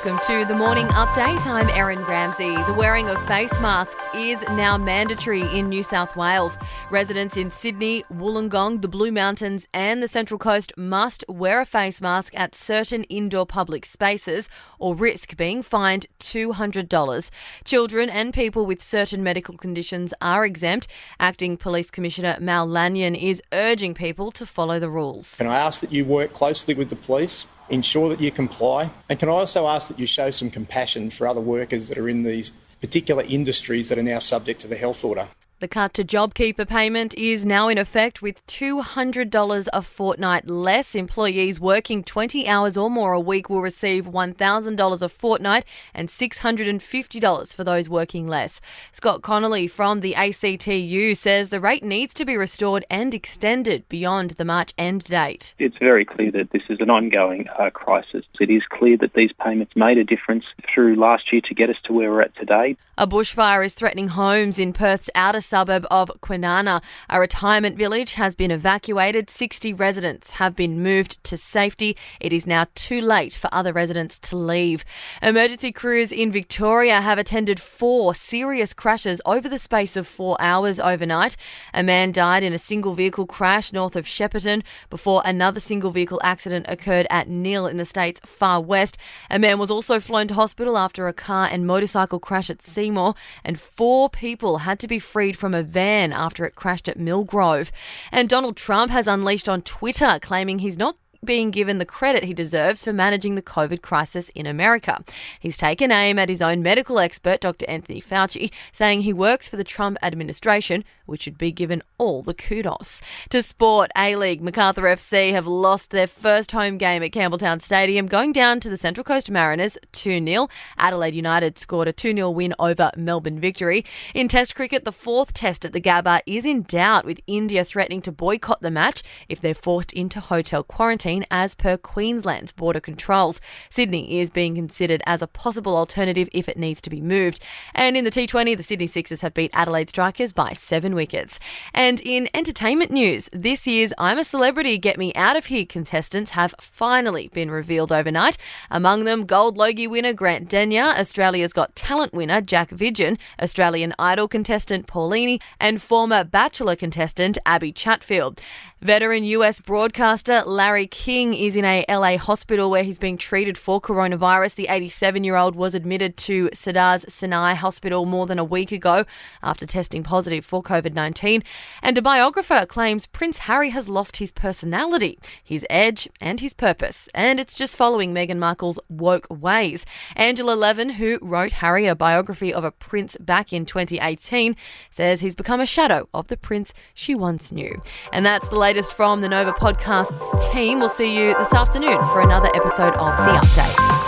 Welcome to the Morning Update. I'm Erin Ramsey. The wearing of face masks is now mandatory in New South Wales. Residents in Sydney, Wollongong, the Blue Mountains and the Central Coast must wear a face mask at certain indoor public spaces or risk being fined $200. Children and people with certain medical conditions are exempt. Acting Police Commissioner Mal Lanyon is urging people to follow the rules. Can I ask that you work closely with the police? Ensure that you comply, and can I also ask that you show some compassion for other workers that are in these particular industries that are now subject to the health order. The cut to JobKeeper payment is now in effect with $200 a fortnight less. Employees working 20 hours or more a week will receive $1,000 a fortnight and $650 for those working less. Scott Connolly from the ACTU says the rate needs to be restored and extended beyond the March end date. It's very clear that this is an ongoing crisis. It is clear that these payments made a difference through last year to get us to where we're at today. A bushfire is threatening homes in Perth's outer suburb of Kwinana. A retirement village has been evacuated. 60 residents have been moved to safety. It is now too late for other residents to leave. Emergency crews in Victoria have attended 4 serious crashes over the space of 4 hours overnight. A man died in a single vehicle crash north of Shepparton before another single vehicle accident occurred at Neil in the state's far west. A man was also flown to hospital after a car and motorcycle crash at Seymour, and 4 people had to be freed from a van after it crashed at Millgrove. And Donald Trump has unleashed on Twitter, claiming he's not being given the credit he deserves for managing the COVID crisis in America. He's taken aim at his own medical expert, Dr. Anthony Fauci, saying he works for the Trump administration, which should be given all the kudos. To sport, A-League, Macarthur FC have lost their first home game at Campbelltown Stadium, going down to the Central Coast Mariners 2-0. Adelaide United scored a 2-0 win over Melbourne Victory. In Test cricket, the 4th Test at the Gabba is in doubt, with India threatening to boycott the match if they're forced into hotel quarantine as per Queensland's border controls. Sydney is being considered as a possible alternative if it needs to be moved. And in the T20, the Sydney Sixers have beat Adelaide Strikers by 7 wickets. And in entertainment news, this year's I'm a Celebrity, Get Me Out of Here contestants have finally been revealed overnight. Among them, Gold Logie winner Grant Denyer, Australia's Got Talent winner Jack Vidgen, Australian Idol contestant Paulini, and former Bachelor contestant Abby Chatfield. Veteran US broadcaster Larry King is in a LA hospital where he's being treated for coronavirus. The 87-year-old was admitted to Cedars Sinai Hospital more than a week ago after testing positive for COVID-19. And a biographer claims Prince Harry has lost his personality, his edge and his purpose. And it's just following Meghan Markle's woke ways. Angela Levin, who wrote Harry, a biography of a prince back in 2018, says he's become a shadow of the prince she once knew. And that's the latest from the Nova Podcasts team. We'll see you this afternoon for another episode of The Update.